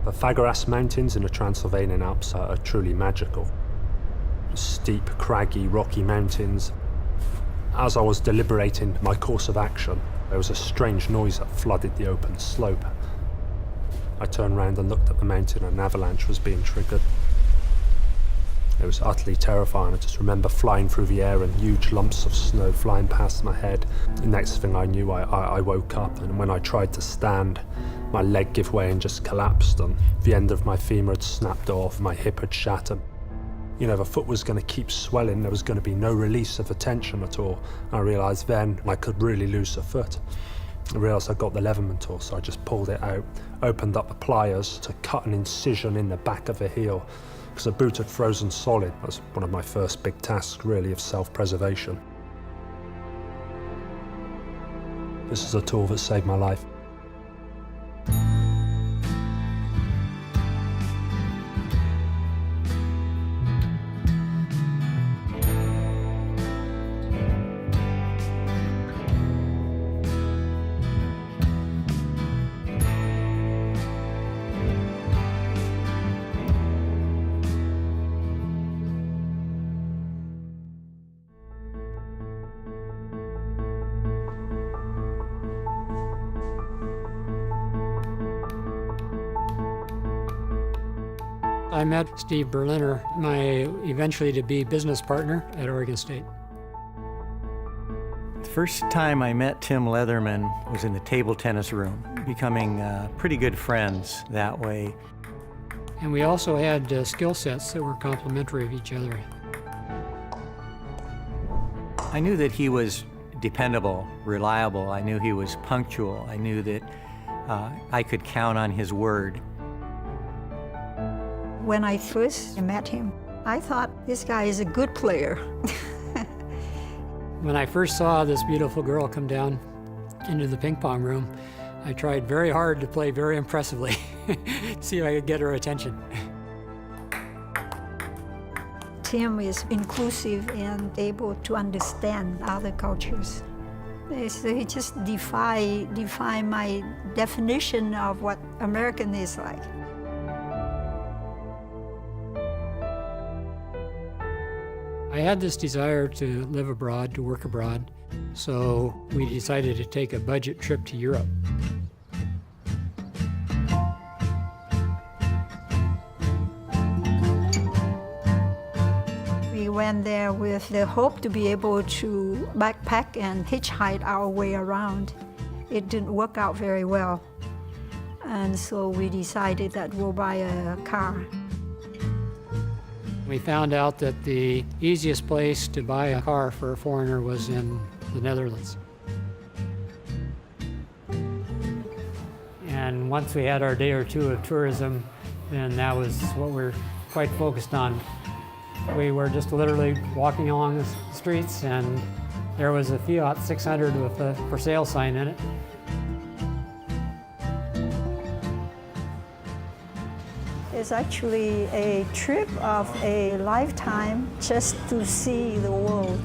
The Fagaras Mountains in the Transylvanian Alps are truly magical. Steep, craggy, rocky mountains. As I was deliberating my course of action, there was a strange noise that flooded the open slope. I turned round and looked at the mountain, and an avalanche was being triggered. It was utterly terrifying. I just remember flying through the air and huge lumps of snow flying past my head. The next thing I knew, I woke up, and when I tried to stand, my leg gave way and just collapsed, and the end of my femur had snapped off, my hip had shattered. You know, the foot was going to keep swelling, there was going to be no release of the tension at all. I realised then I could really lose the foot. I realised I got the Leatherman tool, so I just pulled it out, opened up the pliers to cut an incision in the back of the heel, because the boot had frozen solid. That was one of my first big tasks, really, of self-preservation. This is a tool that saved my life. I met Steve Berliner, my eventually to be business partner at Oregon State. The first time I met Tim Leatherman was in the table tennis room, becoming pretty good friends that way. And we also had skill sets that were complementary of each other. I knew that he was dependable, reliable. I knew he was punctual. I knew that I could count on his word. When I first met him, I thought this guy is a good player. When I first saw this beautiful girl come down into the ping pong room, I tried very hard to play very impressively, see if I could get her attention. Tim is inclusive and able to understand other cultures. So he just defy my definition of what American is like. I had this desire to live abroad, to work abroad, so we decided to take a budget trip to Europe. We went there with the hope to be able to backpack and hitchhike our way around. It didn't work out very well, and so we decided that we'll buy a car. We found out that the easiest place to buy a car for a foreigner was in the Netherlands. And once we had our day or two of tourism, then that was what we're quite focused on. We were just literally walking along the streets, and there was a Fiat 600 with a for sale sign in it. It's actually a trip of a lifetime just to see the world.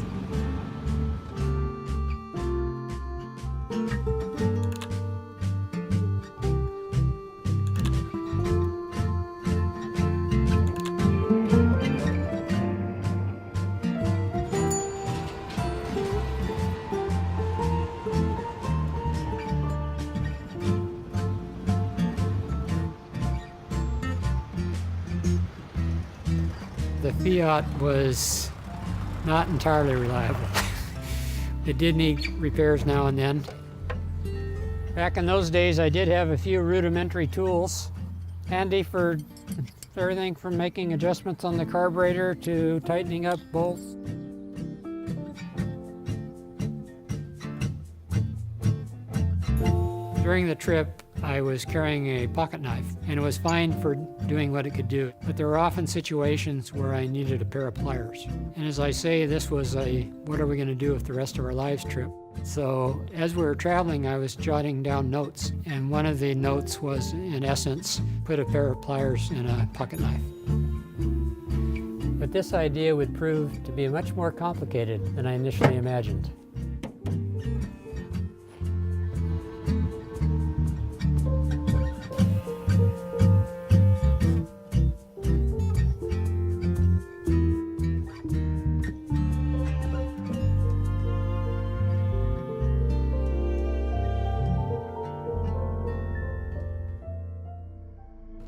The Fiat was not entirely reliable. It did need repairs now and then. Back in those days, I did have a few rudimentary tools handy for everything from making adjustments on the carburetor to tightening up bolts. During the trip, I was carrying a pocket knife, and it was fine for doing what it could do. But there were often situations where I needed a pair of pliers. And as I say, this was a what are we going to do with the rest of our lives trip. So as we were traveling, I was jotting down notes. And one of the notes was, in essence, put a pair of pliers in a pocket knife. But this idea would prove to be much more complicated than I initially imagined.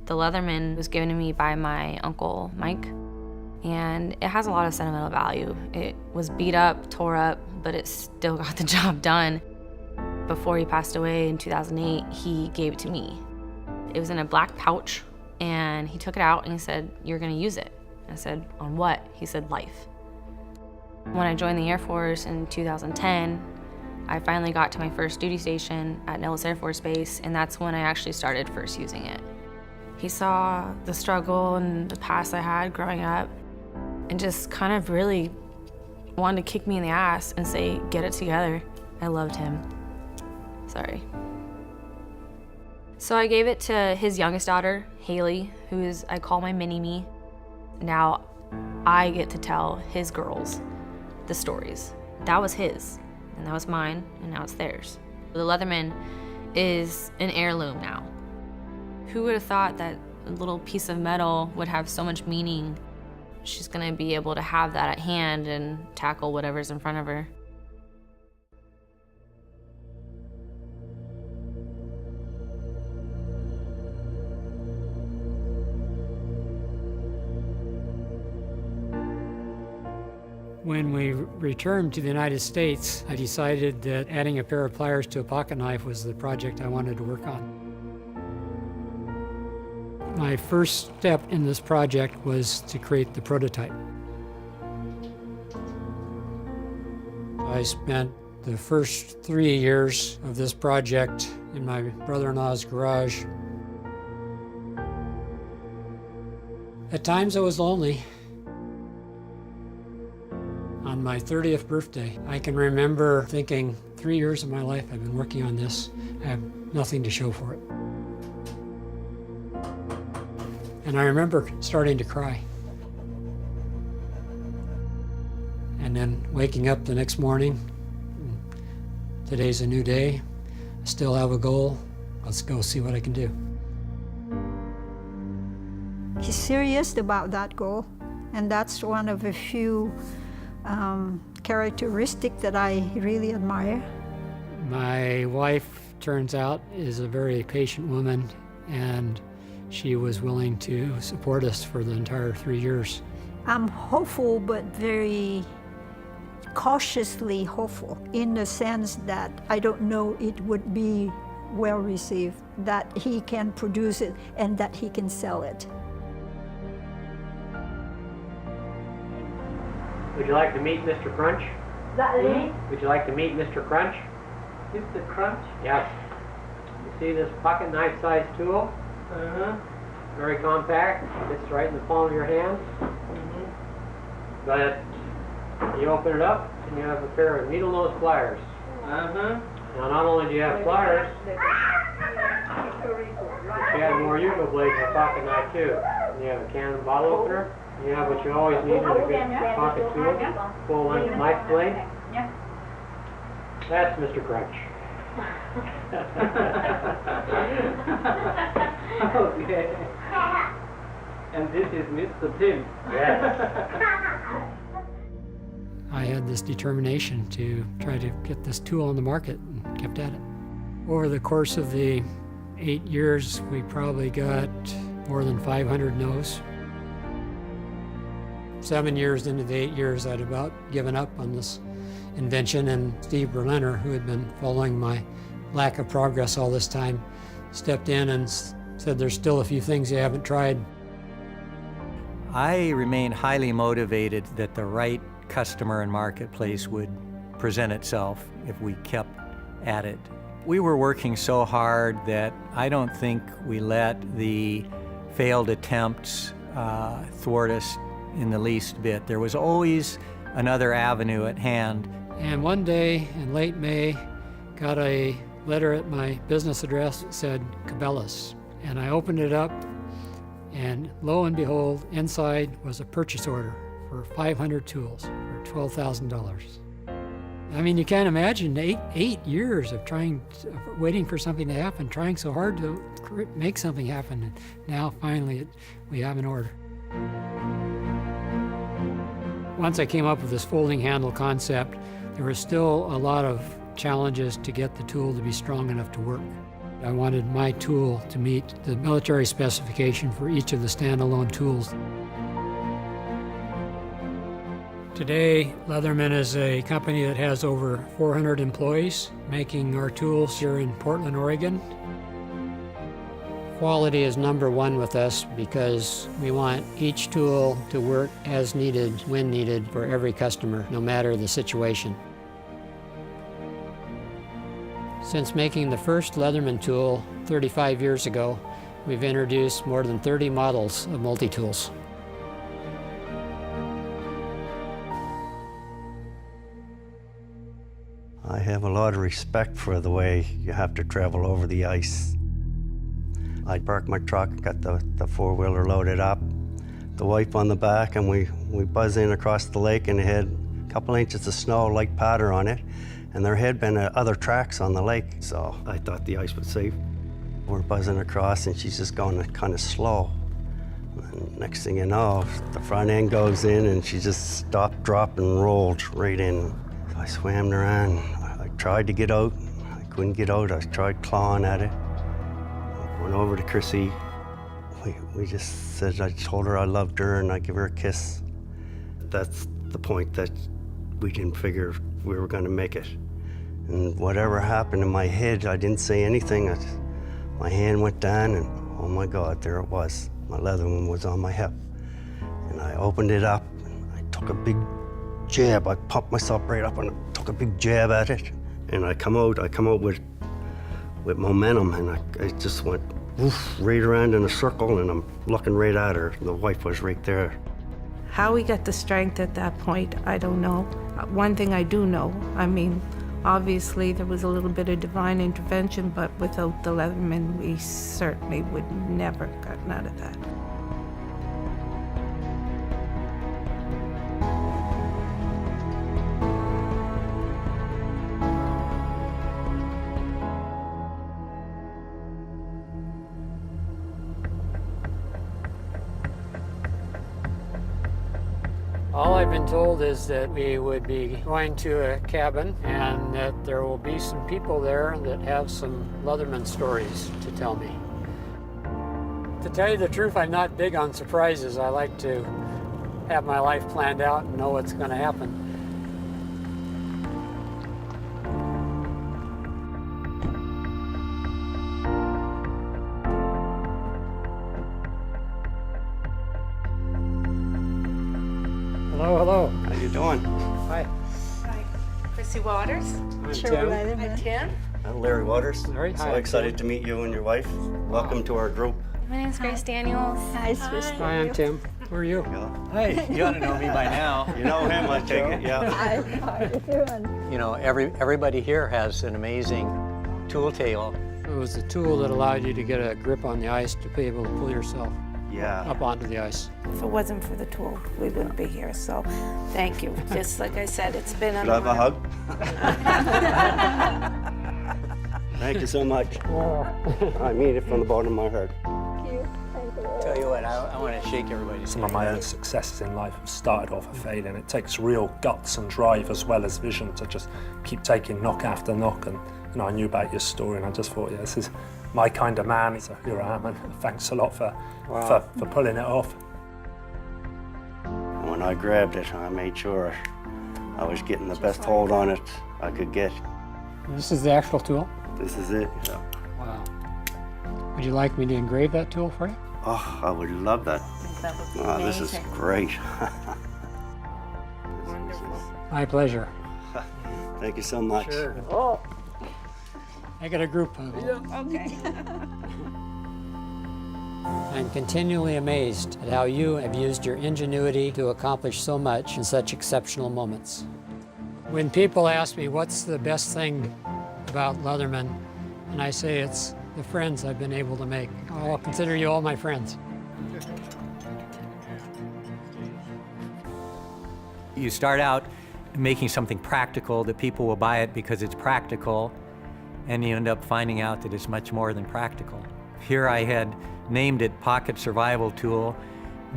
The Leatherman was given to me by my uncle, Mike, and it has a lot of sentimental value. It was beat up, tore up, but it still got the job done. Before he passed away in 2008, he gave it to me. It was in a black pouch, and he took it out and he said, "You're gonna use it." I said, "On what?" He said, "Life." When I joined the Air Force in 2010, I finally got to my first duty station at Nellis Air Force Base, and that's when I actually started first using it. He saw the struggle and the past I had growing up and just kind of really wanted to kick me in the ass and say, "Get it together." I loved him. Sorry. So I gave it to his youngest daughter, Haley, who is, I call my mini-me. Now I get to tell his girls the stories. That was his, and that was mine, and now it's theirs. The Leatherman is an heirloom now. Who would have thought that a little piece of metal would have so much meaning? She's gonna be able to have that at hand and tackle whatever's in front of her. When we returned to the United States, I decided that adding a pair of pliers to a pocket knife was the project I wanted to work on. My first step in this project was to create the prototype. I spent the first 3 years of this project in my brother-in-law's garage. At times I was lonely. On my 30th birthday, I can remember thinking, 3 years of my life I've been working on this. I have nothing to show for it. And I remember starting to cry. And then waking up the next morning, today's a new day, I still have a goal, let's go see what I can do. He's serious about that goal, and that's one of the few characteristics that I really admire. My wife, turns out, is a very patient woman, and she was willing to support us for the entire 3 years. I'm hopeful, but very cautiously hopeful, in the sense that I don't know it would be well received, that he can produce it and that he can sell it. Would you like to meet Mr. Crunch? Is that me? Would you like to meet Mr. Crunch? Mr. Crunch? Yes. You see this pocket knife size tool? Uh-huh. Very compact. Fits right in the palm of your hand. Mm-hmm. But you open it up and you have a pair of needle nose pliers. Uh-huh. Now not only do you have pliers, but you have more Yugo blades in the pocket knife too. And you have a cannon bottle opener. You have what you always need in a good pocket tool, full-length knife blade. That's Mr. Crunch. Okay. And this is Mr. Tim. Yes. I had this determination to try to get this tool on the market and kept at it. Over the course of the 8 years, we probably got more than 500 no's. 7 years into the 8 years, I'd about given up on this invention, and Steve Berliner, who had been following my lack of progress all this time, stepped in and said, "There's still a few things you haven't tried." I remain highly motivated that the right customer and marketplace would present itself if we kept at it. We were working so hard that I don't think we let the failed attempts thwart us in the least bit. There was always another avenue at hand. And one day in late May, got a letter at my business address that said Cabela's. And I opened it up, and lo and behold, inside was a purchase order for 500 tools for $12,000. I mean, you can't imagine eight years of waiting for something to happen, trying so hard to make something happen. And now finally we have an order. Once I came up with this folding handle concept, there was still a lot of challenges to get the tool to be strong enough to work. I wanted my tool to meet the military specification for each of the standalone tools. Today, Leatherman is a company that has over 400 employees making our tools here in Portland, Oregon. Quality is number one with us because we want each tool to work as needed, when needed, for every customer, no matter the situation. Since making the first Leatherman tool 35 years ago, we've introduced more than 30 models of multi-tools. I have a lot of respect for the way you have to travel over the ice. I parked my truck, got the four-wheeler loaded up, the wife on the back, and we buzz in across the lake, and it had a couple inches of snow, light powder on it, and there had been other tracks on the lake, so I thought the ice was safe. We're buzzing across, and she's just going kind of slow. And next thing you know, the front end goes in, and she just stopped, dropped, and rolled right in. I swam around. I tried to get out. I couldn't get out. I tried clawing at it. Went over to Chrissy. We just said, I told her I loved her and I'd give her a kiss. That's the point that we didn't figure we were going to make it. And whatever happened in my head, I didn't say anything. My hand went down and oh my God, there it was. My Leatherman was on my hip. And I opened it up and I took a big jab. I pumped myself right up and I took a big jab at it. And I come out with momentum, and I just went woof, right around in a circle, and I'm looking right at her. The wife was right there. How we got the strength at that point, I don't know. One thing I do know, I mean, obviously there was a little bit of divine intervention, but without the Leatherman, we certainly would never have gotten out of that. All I've been told is that we would be going to a cabin and that there will be some people there that have some Leatherman stories to tell me. To tell you the truth, I'm not big on surprises. I like to have my life planned out and know what's going to happen. Hello, hello. How you doing? Hi. Hi, Chrissy Waters. I'm Sure, Tim. Leatherman. Hi, Tim. I'm Larry Waters. Larry, So hi. excited to meet you and your wife. Welcome to our group. My name's Grace Daniels. Nice to meet Hi, I'm Tim. Who are you? Hey, you ought to know me by now. You know him, I take it, yeah. Hi, how are you doing? You know, everybody here has an amazing tool tale. It was the tool that allowed you to get a grip on the ice to be able to pull yourself Yeah. up onto the ice. If it wasn't for the tool, we wouldn't be here, so thank you. Just like I said, it's been an Could I have a honor. hug? Thank you so much. I mean it from the bottom of my heart. Thank you. Thank you. Tell you what, I want to shake everybody's Some of my own successes in life have started off a failing. It takes real guts and drive as well as vision to just keep taking knock after knock. And you know, I knew about your story, and I just thought, yeah, this is my kind of man. So here I am, and thanks a lot for pulling it off. When I grabbed it, I made sure I was getting the best hold on it I could get. This is the actual tool? This is it. Yeah. Wow. Would you like me to engrave that tool for you? Oh, I would love that. That would be Oh, this is amazing. great. Wonderful. My pleasure. Thank you so much. Oh. I got a group of them. Okay. I'm continually amazed at how you have used your ingenuity to accomplish so much in such exceptional moments. When people ask me what's the best thing about Leatherman, and I say it's the friends I've been able to make. I'll consider you all my friends. You start out making something practical that people will buy it because it's practical, and you end up finding out that it's much more than practical. Here I had named it Pocket Survival Tool,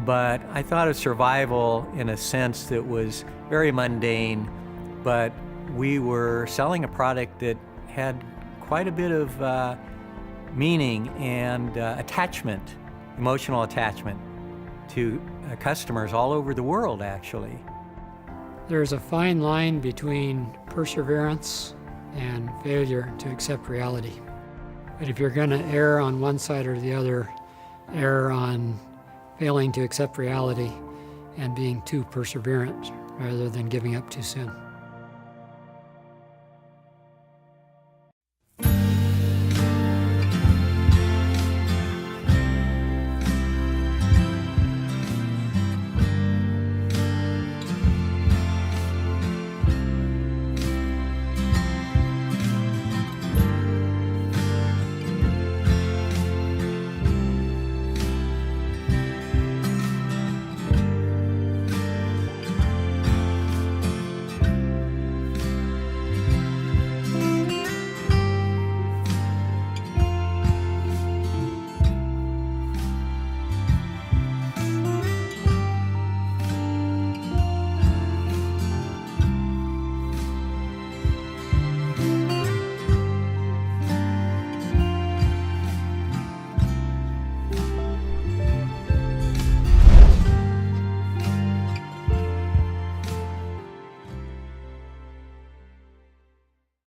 but I thought of survival in a sense that was very mundane, but we were selling a product that had quite a bit of meaning and attachment, emotional attachment to customers all over the world, actually. There's a fine line between perseverance and failure to accept reality. But if you're going to err on one side or the other, err on failing to accept reality and being too perseverant rather than giving up too soon.